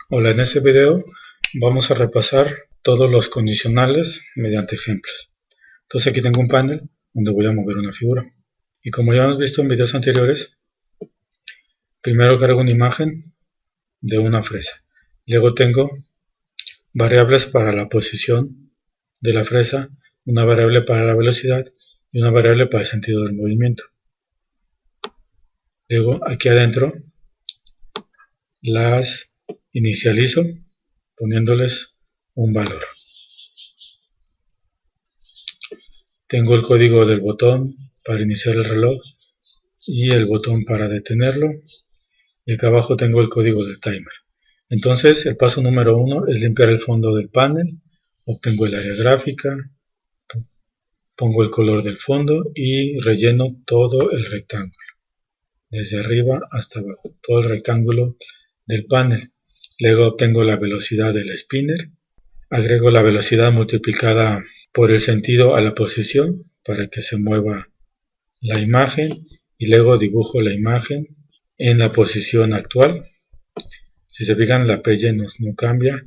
Hola, en este video vamos a repasar todos los condicionales mediante ejemplos. Entonces aquí tengo un panel donde voy a mover una figura. Y como ya hemos visto en videos anteriores, primero cargo una imagen de una fresa. Luego tengo variables para la posición de la fresa, una variable para la velocidad y una variable para el sentido del movimiento. Luego aquí adentro las inicializo poniéndoles un valor. Tengo el código del botón para iniciar el reloj y el botón para detenerlo, y acá abajo tengo el código del timer. Entonces el paso número 1 es limpiar el fondo del panel, obtengo el área gráfica, pongo el color del fondo y relleno todo el rectángulo, desde arriba hasta abajo, todo el rectángulo del panel. Luego obtengo la velocidad del spinner, agrego la velocidad multiplicada por el sentido a la posición para que se mueva la imagen, y luego dibujo la imagen en la posición actual. Si se fijan, la PY no cambia.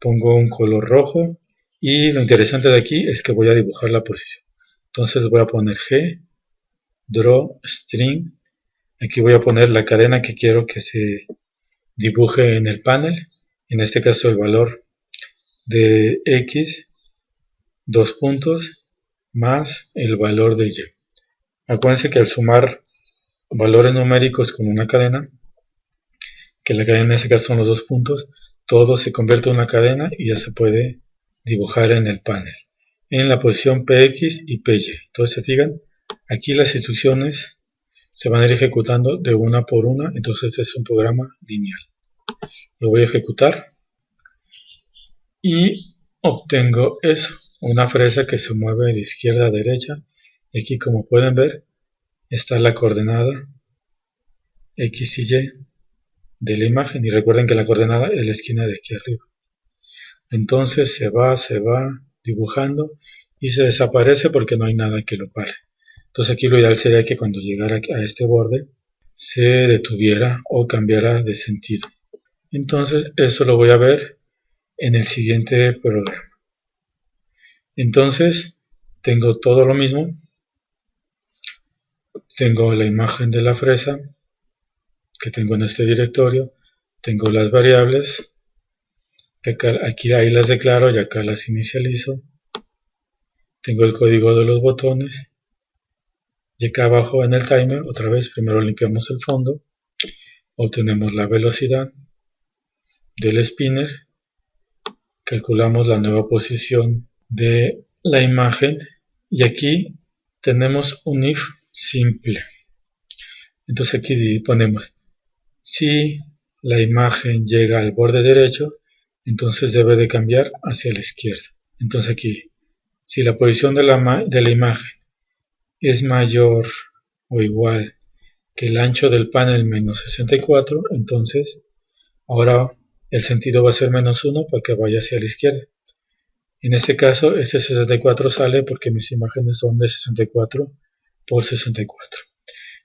Pongo un color rojo y lo interesante de aquí es que voy a dibujar la posición. Entonces voy a poner G, Draw, String. Aquí voy a poner la cadena que quiero que se dibuje en el panel. En este caso el valor de X, 2 puntos, más el valor de Y. Acuérdense que al sumar valores numéricos con una cadena, que la cadena en este caso son los 2 puntos, todo se convierte en una cadena y ya se puede dibujar en el panel, en la posición PX y PY. Entonces se fijan, aquí las instrucciones se van a ir ejecutando de una por una, entonces este es un programa lineal. Lo voy a ejecutar y obtengo eso, una fresa que se mueve de izquierda a derecha. Y aquí, como pueden ver, está la coordenada X y Y de la imagen, y recuerden que la coordenada es la esquina de aquí arriba. Entonces se va dibujando y se desaparece porque no hay nada que lo pare. Entonces aquí lo ideal sería que cuando llegara a este borde se detuviera o cambiara de sentido. Entonces eso lo voy a ver en el siguiente programa. Entonces tengo todo lo mismo. Tengo la imagen de la fresa que tengo en este directorio. Tengo las variables. Aquí ahí las declaro y acá las inicializo. Tengo el código de los botones. Y acá abajo en el timer, otra vez, primero limpiamos el fondo. Obtenemos la velocidad del spinner. Calculamos la nueva posición de la imagen. Y aquí tenemos un if simple. Entonces aquí ponemos, si la imagen llega al borde derecho, entonces debe de cambiar hacia la izquierda. Entonces aquí, si la posición de la imagen es mayor o igual que el ancho del panel menos 64, entonces ahora el sentido va a ser menos 1 para que vaya hacia la izquierda. En este caso, este 64 sale porque mis imágenes son de 64 por 64.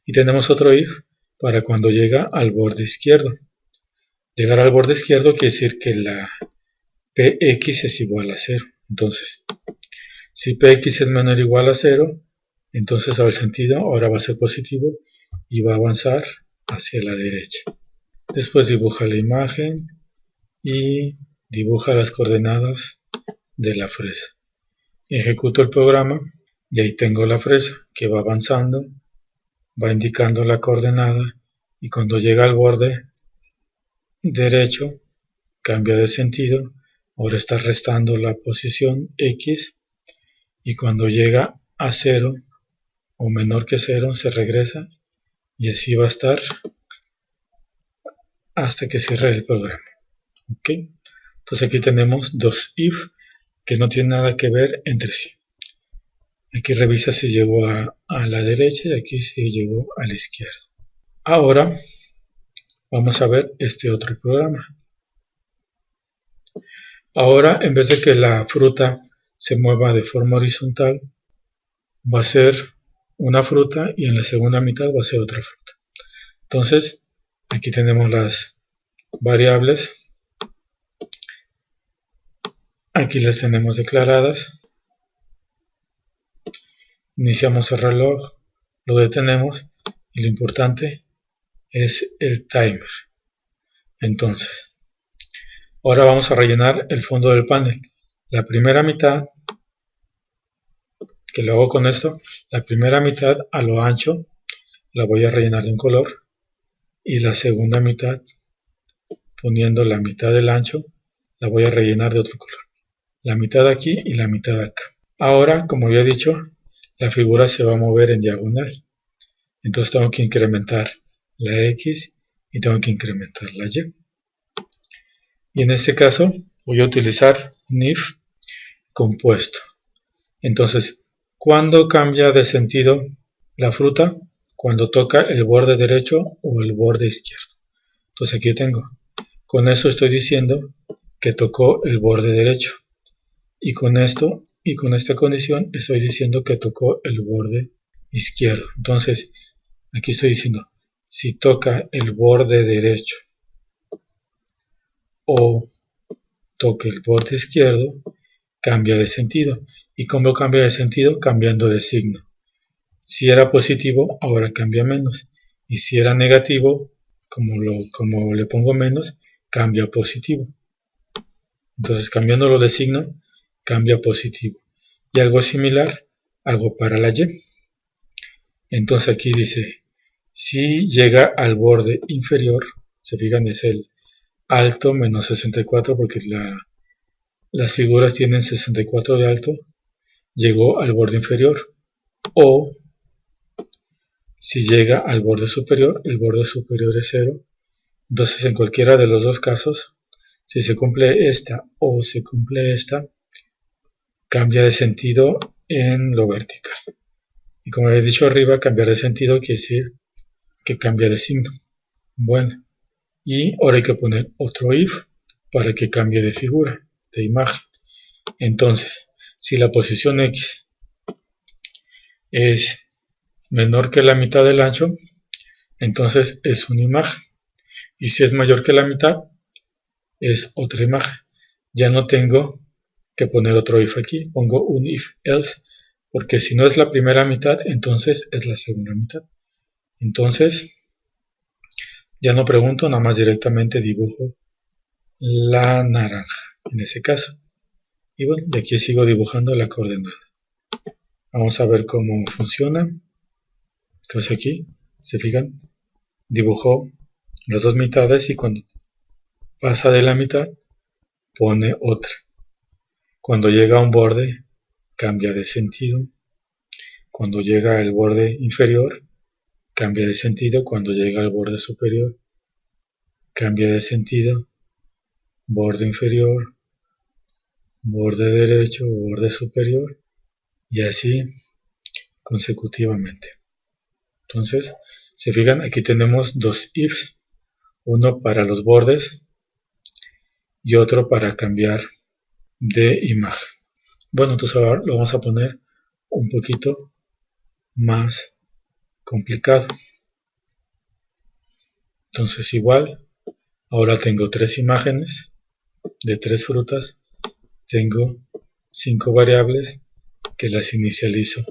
Y tenemos otro if para cuando llega al borde izquierdo. Llegar al borde izquierdo quiere decir que la Px es igual a 0. Entonces, si Px es menor o igual a 0, entonces el sentido ahora va a ser positivo y va a avanzar hacia la derecha. Después dibuja la imagen y dibuja las coordenadas de la fresa. Ejecuto el programa y ahí tengo la fresa que va avanzando, va indicando la coordenada, y cuando llega al borde derecho cambia de sentido. Ahora está restando la posición X, y cuando llega a 0 o menor que 0 se regresa, y así va a estar hasta que cierre el programa. ¿Okay? Entonces aquí tenemos dos if que no tienen nada que ver entre sí. Aquí revisa si llegó a la derecha y aquí si llegó a la izquierda. Ahora vamos a ver este otro programa. Ahora, en vez de que la fruta se mueva de forma horizontal, va a ser una fruta y en la segunda mitad va a ser otra fruta. Entonces, aquí tenemos las variables Aquí las tenemos declaradas. Iniciamos el reloj, lo detenemos y lo importante es el timer. Entonces, ahora vamos a rellenar el fondo del panel. La primera mitad, que lo hago con esto, la primera mitad a lo ancho la voy a rellenar de un color y la segunda mitad, poniendo la mitad del ancho, la voy a rellenar de otro color. La mitad aquí y la mitad acá. Ahora, como había dicho, la figura se va a mover en diagonal. Entonces tengo que incrementar la X y tengo que incrementar la Y. Y en este caso voy a utilizar un if compuesto. Entonces, ¿cuándo cambia de sentido la fruta? Cuando toca el borde derecho o el borde izquierdo. Entonces aquí tengo. Con eso estoy diciendo que tocó el borde derecho. Y con esto y con esta condición estoy diciendo que tocó el borde izquierdo. Entonces, aquí estoy diciendo, si toca el borde derecho o toca el borde izquierdo, cambia de sentido. ¿Y cómo cambia de sentido? Cambiando de signo. Si era positivo, ahora cambia menos. Y si era negativo, como le pongo menos, cambia a positivo. Entonces, cambiándolo de signo, cambia a positivo. Y algo similar hago para la Y. Entonces aquí dice, si llega al borde inferior, se fijan, es el alto menos 64 porque las figuras tienen 64 de alto, llegó al borde inferior. O si llega al borde superior, el borde superior es 0. Entonces en cualquiera de los dos casos, si se cumple esta o se cumple esta, cambia de sentido en lo vertical. Y como he dicho arriba, cambiar de sentido quiere decir que cambia de signo. Bueno, y ahora hay que poner otro if para que cambie de figura, de imagen. Entonces, si la posición X es menor que la mitad del ancho, entonces es una imagen. Y si es mayor que la mitad, es otra imagen. Ya no tengo que poner otro if aquí, pongo un if else, porque si no es la primera mitad, entonces es la segunda mitad. Entonces, ya no pregunto, nada más directamente dibujo la naranja, en ese caso. Y bueno, de aquí sigo dibujando la coordenada. Vamos a ver cómo funciona. Entonces aquí, se fijan, dibujó las dos mitades y cuando pasa de la mitad, pone otra. Cuando llega a un borde, cambia de sentido. Cuando llega al borde inferior, cambia de sentido. Cuando llega al borde superior, cambia de sentido. Borde inferior, borde derecho, borde superior, y así consecutivamente. Entonces, se fijan, aquí tenemos dos ifs, uno para los bordes y otro para cambiar de imagen. Bueno, entonces ahora lo vamos a poner un poquito más complicado. Entonces igual, ahora tengo tres imágenes de tres frutas, tengo 5 variables que las inicializo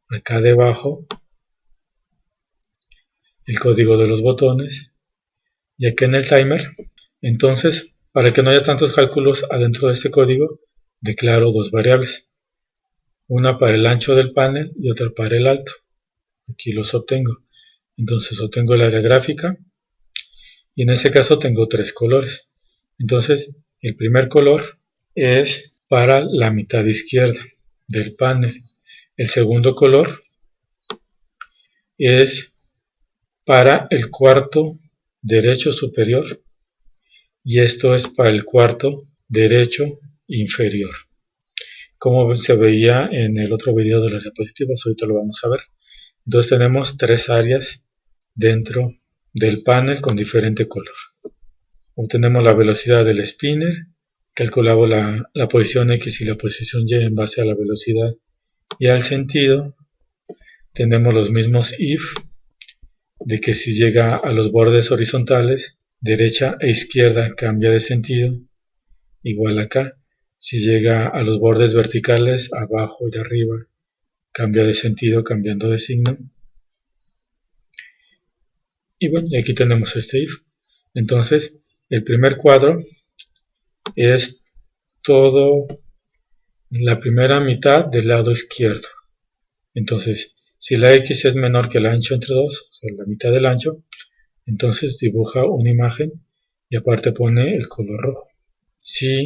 acá debajo, el código de los botones, y acá en el timer. Entonces, para que no haya tantos cálculos adentro de este código, declaro dos variables, una para el ancho del panel y otra para el alto. Aquí los obtengo. Entonces obtengo el área gráfica y en este caso tengo tres colores. Entonces, el primer color es para la mitad izquierda del panel. El segundo color es para el cuarto derecho superior y esto es para el cuarto derecho inferior. Como se veía en el otro video de las diapositivas, ahorita lo vamos a ver. Entonces tenemos tres áreas dentro del panel con diferente color. Obtenemos la velocidad del spinner, calculamos la posición X y la posición Y en base a la velocidad y al sentido. Tenemos los mismos if, de que si llega a los bordes horizontales, derecha e izquierda cambia de sentido, igual acá. Si llega a los bordes verticales, abajo y arriba, cambia de sentido cambiando de signo. Y bueno, y aquí tenemos este if. Entonces, el primer cuadro es todo la primera mitad del lado izquierdo. Entonces, si la x es menor que el ancho entre 2, o sea, la mitad del ancho, entonces dibuja una imagen y aparte pone el color rojo. Sí,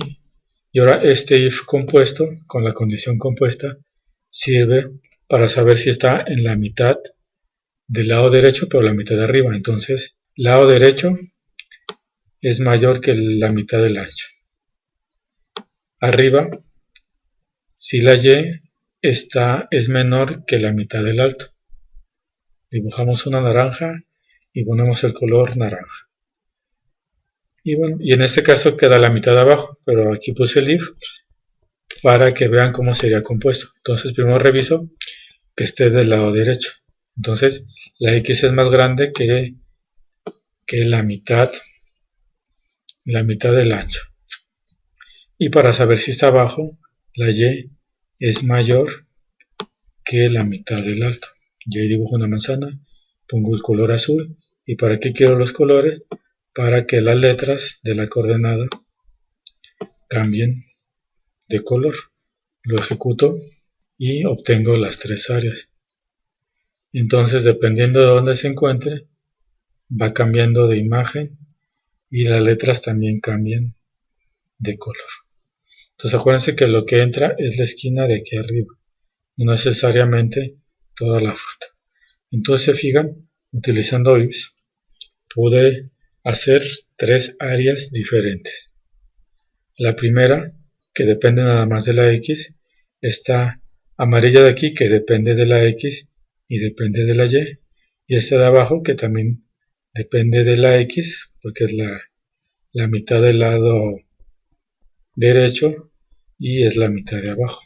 y ahora este if compuesto, con la condición compuesta, sirve para saber si está en la mitad del lado derecho, pero la mitad de arriba. Entonces, lado derecho es mayor que la mitad del ancho. Arriba, si la y es menor que la mitad del alto. Dibujamos una naranja y ponemos el color naranja. Y bueno, y en este caso queda la mitad de abajo, pero aquí puse el if para que vean cómo sería compuesto. Entonces primero reviso que esté del lado derecho. Entonces la x es más grande que la mitad del ancho. Y para saber si está abajo, la y es mayor que la mitad del alto. Y ahí dibujo una manzana, pongo el color azul. ¿Y para qué quiero los colores? Para que las letras de la coordenada cambien de color. Lo ejecuto y obtengo las tres áreas. Entonces, dependiendo de dónde se encuentre, va cambiando de imagen y las letras también cambian de color. Entonces, acuérdense que lo que entra es la esquina de aquí arriba, no necesariamente toda la fruta. Entonces, se fijan, utilizando ifs, pude hacer tres áreas diferentes. La primera, que depende nada más de la x, está amarilla de aquí, que depende de la x y depende de la y, y esta de abajo, que también depende de la x, porque es la mitad del lado derecho y es la mitad de abajo.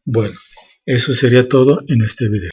Bueno, eso sería todo en este video.